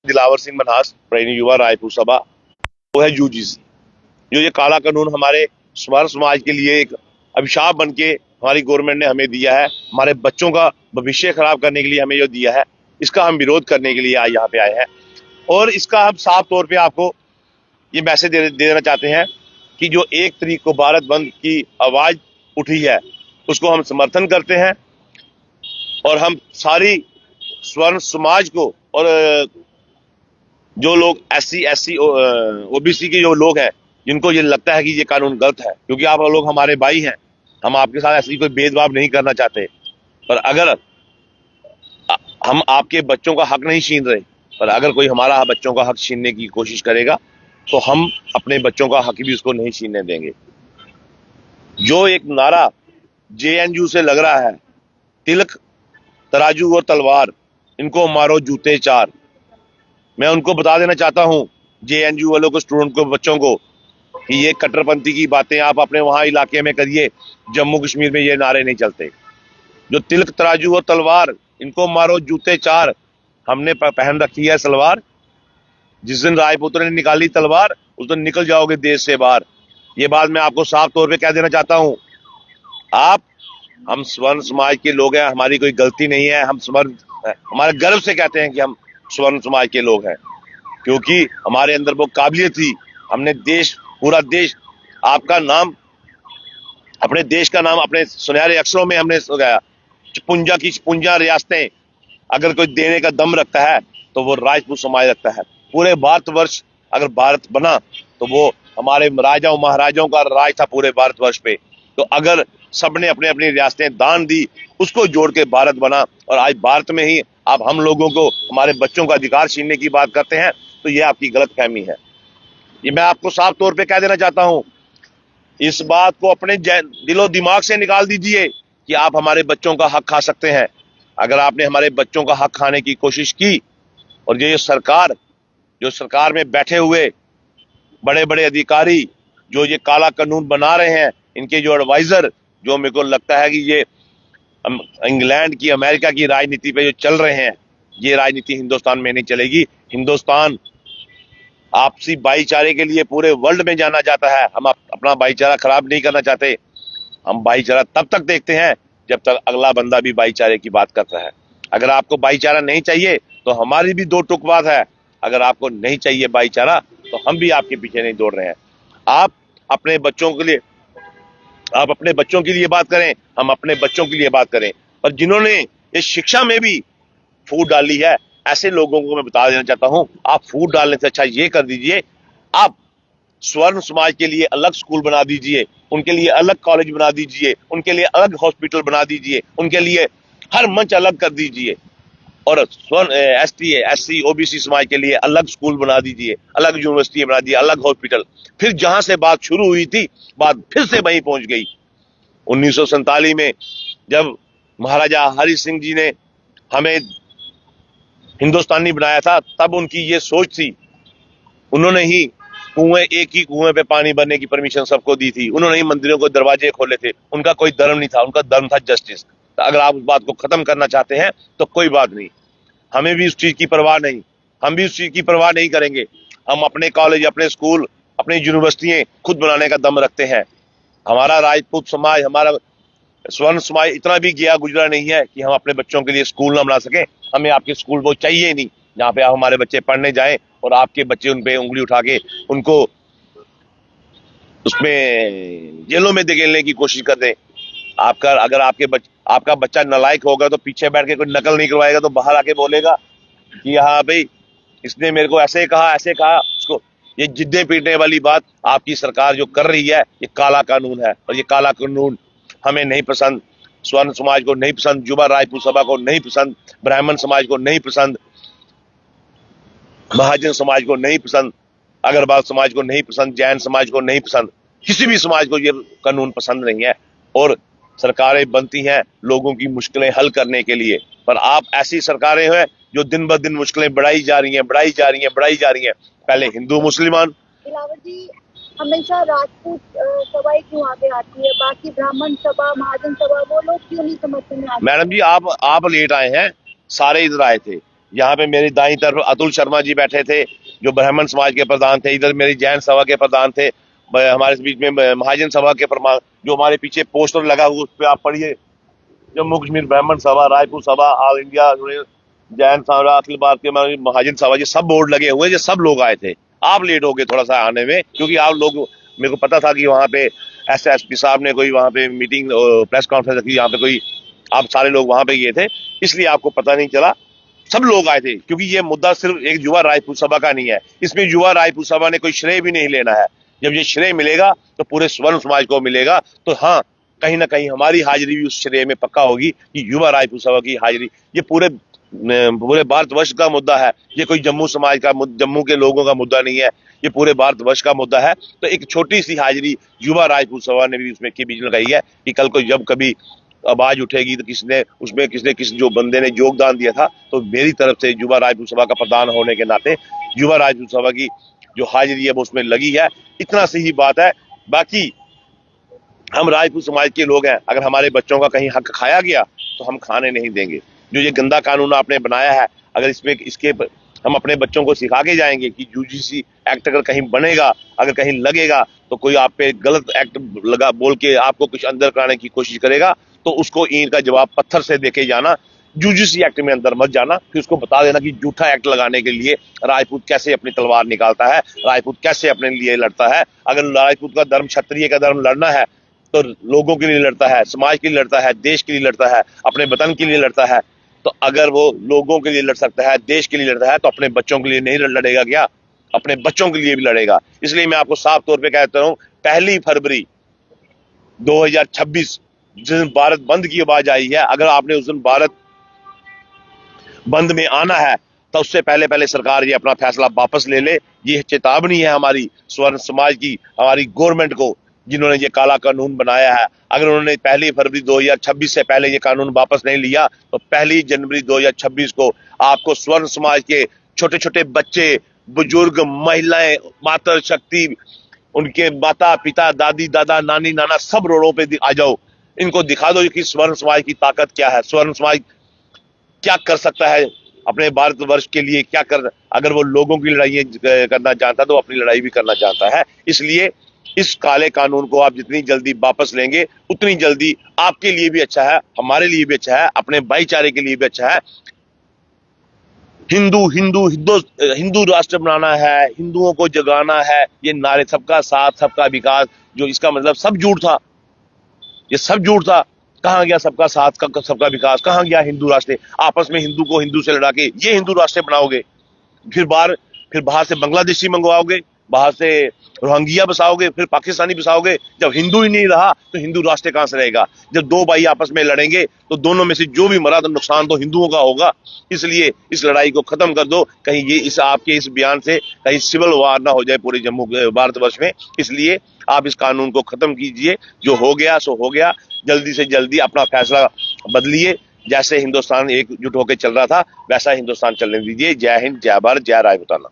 दिलावर सिंह मनहास प्रेरणी युवा रायपुर सभा वो है यूजीसी। जो ये काला कानून हमारे स्वर्ण समाज के लिए एक अभिशाप बन के हमारी गवर्नमेंट ने हमें दिया है, हमारे बच्चों का भविष्य खराब करने के लिए हमें जो दिया है, इसका हम विरोध करने के लिए आज यहाँ पे आए हैं। और इसका हम साफ तौर पे आपको ये मैसेज दे देना चाहते हैं कि जो 1 तारीख को भारत बंद की आवाज उठी है उसको हम समर्थन करते हैं और हम सारी स्वर्ण समाज को और जो लोग SC OBC के जो लोग हैं जिनको ये लगता है कि ये कानून गलत है, क्योंकि आप लोग हमारे भाई हैं, हम आपके साथ ऐसी कोई भेदभाव नहीं करना चाहते, पर अगर हम आपके बच्चों का हक नहीं छीन रहे, पर अगर कोई हमारा बच्चों का हक छीनने की कोशिश करेगा तो हम अपने बच्चों का हक भी उसको नहीं छीनने देंगे। जो एक नारा JNU से लग रहा है, तिलक तराजू और तलवार, इनको मारो जूते चार, मैं उनको बता देना चाहता हूं JNU वालों को, स्टूडेंट को, बच्चों को, कि ये कट्टरपंथी की बातें आप अपने वहां इलाके में करिए, जम्मू कश्मीर में ये नारे नहीं चलते। जो तिलक तराजू और तलवार, इनको मारो जूते चार, हमने पहन रखी है सलवार, जिस दिन राजपुत्र ने निकाली तलवार उस दिन निकल जाओगे देश से बाहर। ये बात मैं आपको साफ तौर पे कह देना चाहता हूं। हम स्वर्ण समाज के लोग हैं, हमारी कोई गलती नहीं है, हम हमारे गर्व से कहते हैं कि हम स्वर्ण समाज के लोग हैं, क्योंकि हमारे अंदर वो काबिलियत थी। हमने पूरा देश, आपका नाम, अपने देश का नाम अपने सुनहरे अक्षरों में हमने लगाया। चुपुंजा रियासतें अगर कोई देने का दम रखता है तो वो राजपूत समाज रखता है। पूरे भारतवर्ष अगर भारत बना तो वो हमारे राजाओं महाराजाओं का राज था पूरे भारतवर्ष पे। तो अगर सबने अपने अपनी रियासतें दान दी, उसको जोड़ के भारत बना, और आज भारत में ही आप हम लोगों को, हमारे बच्चों का अधिकार छीनने की बात करते हैं, तो ये आपकी गलतफहमी है। ये मैं आपको साफ तौर पे कह देना चाहता हूं। इस बात को अपने दिलो दिमाग से निकाल दीजिए कि आप हमारे बच्चों का हक खा सकते हैं। अगर आपने हमारे बच्चों का हक खाने की कोशिश की, और ये सरकार, जो सरकार में बैठे हुए बड़े बड़े अधिकारी जो ये काला कानून बना रहे हैं, इनके जो एडवाइजर, जो मेरे को लगता है कि ये इंग्लैंड की, अमेरिका की राजनीति पे जो चल रहे हैं, ये राजनीति हिंदुस्तान में नहीं चलेगी। हिंदुस्तान आपसी भाईचारे के लिए पूरे वर्ल्ड में जाना जाता है। हम अपना भाईचारा खराब नहीं करना चाहते। हम भाईचारा तब तक देखते हैं जब तक अगला बंदा भी भाईचारे की बात करता है। अगर आपको भाईचारा नहीं चाहिए तो हमारी भी दो टुक बात है। अगर आपको नहीं चाहिए भाईचारा तो हम भी आपके पीछे नहीं दौड़ रहे हैं। आप अपने बच्चों के लिए, आप अपने बच्चों के लिए बात करें, हम अपने बच्चों के लिए बात करें। और जिन्होंने इस शिक्षा में भी फूट डाली है, ऐसे लोगों को मैं बता देना चाहता हूं, आप फूट डालने से अच्छा ये कर दीजिए, आप स्वर्ण समाज के लिए अलग स्कूल बना दीजिए, उनके लिए अलग कॉलेज बना दीजिए, उनके लिए अलग हॉस्पिटल बना दीजिए, उनके लिए हर मंच अलग कर दीजिए, और स्वर्ण SC OBC समाज के लिए अलग स्कूल बना दीजिए, अलग यूनिवर्सिटी बना दीजिए, अलग हॉस्पिटल। फिर जहां से बात शुरू हुई थी, बात फिर से वहीं पहुंच गई। 1947 में जब महाराजा हरि सिंह जी ने हमें हिंदुस्तानी बनाया था, तब उनकी ये सोच थी। उन्होंने ही एक ही कुएं पे पानी भरने की परमिशन सबको दी थी। उन्होंने ही मंदिरों को दरवाजे खोले थे। उनका कोई धर्म नहीं था, उनका धर्म था जस्टिस। तो अगर आप उस बात को खत्म करना चाहते हैं तो कोई बात नहीं, हमें भी उस चीज की परवाह नहीं, हम भी उस चीज की परवाह नहीं करेंगे। हम अपने कॉलेज, अपने स्कूल, अपनी यूनिवर्सिटियां खुद बनाने का दम रखते हैं। हमारा राजपूत समाज, हमारा स्वर्ण समाज इतना भी गया गुजरा नहीं है कि हम अपने बच्चों के लिए स्कूल ना बना सके। हमें आपके स्कूल वो चाहिए ही नहीं जहाँ पे आप हमारे बच्चे पढ़ने जाएं और आपके बच्चे उन पे उंगली उठा के उनको उसमें जेलों में धकेलने की कोशिश कर दें। अगर आपका बच्चा नालायक होगा तो पीछे बैठ के कोई नकल नहीं करवाएगा तो बाहर आके बोलेगा कि हाँ भाई, इसने मेरे को ऐसे कहा उसको। ये जिद्दे पीटने वाली बात आपकी सरकार जो कर रही है, ये काला कानून है, और ये काला कानून हमें नहीं पसंद। स्वर्ण समाज को नहीं पसंद, युवा राजपूत सभा को नहीं पसंद, ब्राह्मण समाज को नहीं पसंद, महाजन समाज को नहीं पसंद, अग्रवाल समाज को नहीं पसंद, जैन समाज को नहीं पसंद, किसी भी समाज को ये कानून पसंद नहीं है। और सरकारें बनती हैं लोगों की मुश्किलें हल करने के लिए, पर आप ऐसी सरकारें हैं जो दिन ब दिन मुश्किलें बढ़ाई जा रही हैं। पहले हिंदू मुसलमान, दिलावर जी, हमेशा राजपूत सभा क्यों आगे आती है, बाकी ब्राह्मण सभा, महाजन सभा, वो लोग क्यों नहीं समर्थन में आते? मैडम जी, आप लेट आए हैं, सारे इधर आए थे। यहाँ पे मेरी दाईं तरफ अतुल शर्मा जी बैठे थे, जो ब्राह्मण समाज के प्रधान थे। इधर मेरी जैन सभा के प्रधान थे। हमारे बीच में महाजन सभा के प्रधान, जो हमारे पीछे पोस्टर लगा हुआ, उस पर आप पढ़िए, जम्मू कश्मीर ब्राह्मण सभा, रायपुर सभा, ऑल इंडिया जैन सभा, अखिल भारतीय महाजन सभा, ये सब बोर्ड लगे हुए, ये सब लोग आए थे। आप लेट हो गए थोड़ा सा आने में, क्योंकि आप लोग, मेरे को पता था कि वहां पे एसएसपी साहब ने कोई वहां पे मीटिंग प्रेस कॉन्फ्रेंस रखी, यहाँ पे कोई, आप सारे लोग वहां पे गए थे, इसलिए आपको पता नहीं चला। सब लोग आए थे, क्योंकि ये मुद्दा सिर्फ एक युवा राजपूत सभा का नहीं है, इसमें युवा राजपूत सभा ने कोई श्रेय भी नहीं लेना है। जब ये श्रेय मिलेगा तो पूरे स्वर्ण समाज को मिलेगा। तो हाँ, कहीं ना कहीं हमारी हाजिरी भी उस श्रेय में पक्का होगी कि युवा राजपूत सभा की हाजिरी, ये पूरे भारतवर्ष का मुद्दा है। ये कोई जम्मू समाज का, जम्मू के लोगों का मुद्दा नहीं है, ये पूरे भारतवर्ष का मुद्दा है। तो एक छोटी सी हाजिरी युवा राजपूत सभा ने भी उसमें की बीज लगाई है कि कल को जब कभी आवाज उठेगी तो किसी जो बंदे ने योगदान दिया था, तो मेरी तरफ से युवा राजपूत सभा का प्रधान होने के नाते युवा राजपूत सभा की जो हाजिरी है वो उसमें लगी है। इतना सही बात है। बाकी हम राजपूत समाज के लोग हैं, अगर हमारे बच्चों का कहीं हक खाया गया तो हम खाने नहीं देंगे। जो ये गंदा कानून आपने बनाया है, अगर इसके हम अपने बच्चों को सिखा के जाएंगे कि यूजीसी एक्ट अगर कहीं बनेगा, अगर कहीं लगेगा, तो कोई आप पे गलत एक्ट लगा बोल के आपको कुछ अंदर कराने की कोशिश करेगा, तो उसको ईंट का जवाब पत्थर से देके जाना। यूजीसी एक्ट में अंदर मत जाना, फिर उसको बता देना कि झूठा एक्ट लगाने के लिए राजपूत कैसे अपनी तलवार निकालता है, राजपूत कैसे अपने लिए लड़ता है। अगर राजपूत का धर्म, क्षत्रिय का धर्म लड़ना है, तो लोगों के लिए लड़ता है, समाज के लिए लड़ता है, देश के लिए लड़ता है, अपने वतन के लिए लड़ता है। तो अगर वो लोगों के लिए लड़ सकता है, देश के लिए लड़ता है, तो अपने बच्चों के लिए नहीं लड़ेगा क्या? अपने बच्चों के लिए भी लड़ेगा। इसलिए मैं आपको साफ तौर पे कहता हूं, 1 फरवरी 2026 जिस दिन भारत बंद की आवाज आई है, अगर आपने उस दिन भारत बंद में आना है, तो उससे पहले सरकार ये अपना फैसला वापस ले ले। ये चेतावनी है हमारी स्वर्ण समाज की, हमारी गवर्नमेंट को, जिन्होंने ये काला कानून बनाया है। अगर उन्होंने 1 फरवरी 2026 से पहले ये कानून वापस नहीं लिया, तो 1 जनवरी 2026 को आपको स्वर्ण समाज के छोटे छोटे बच्चे, बुजुर्ग, महिलाएं, मातृ शक्ति, उनके माता पिता, दादी दादा, नानी नाना, सब रोडों पे आ जाओ। इनको दिखा दो कि स्वर्ण समाज की ताकत क्या है, स्वर्ण समाज क्या कर सकता है अपने भारतवर्ष के लिए, क्या कर, अगर वो लोगों की लड़ाई करना चाहता है तो अपनी लड़ाई भी करना चाहता है। इसलिए इस काले कानून को आप जितनी जल्दी वापस लेंगे, उतनी जल्दी आपके लिए भी अच्छा है, हमारे लिए भी अच्छा है, अपने भाईचारे के लिए भी अच्छा है। हिंदू राष्ट्र बनाना है, हिंदुओं को जगाना है, ये नारे सबका साथ सबका विकास, जो इसका मतलब सब झूठ था, ये सब झूठ था। कहां गया सबका साथ सबका विकास, कहां गया हिंदू राष्ट्र? आपस में हिंदू को हिंदू से लड़ा के ये हिंदू राष्ट्र बनाओगे, फिर बाहर से बांग्लादेशी मंगवाओगे, बाहर से रोहिंग्या बसाओगे, फिर पाकिस्तानी बसाओगे। जब हिंदू ही नहीं रहा तो हिंदू राष्ट्र कहां से रहेगा? जब दो भाई आपस में लड़ेंगे तो दोनों में से जो भी मरा तो नुकसान तो हिंदुओं का होगा। इसलिए इस लड़ाई को खत्म कर दो, कहीं ये आपके इस बयान से कहीं सिविल वार ना हो जाए पूरे जम्मू भारतवर्ष में। इसलिए आप इस कानून को खत्म कीजिए, जो हो गया सो हो गया। जल्दी से जल्दी अपना फैसला बदलिए। जैसे हिंदुस्तान एकजुट होकर चल रहा था, वैसा हिंदुस्तान चलने दीजिए। जय हिंद, जय भारत, जय राजपूताना।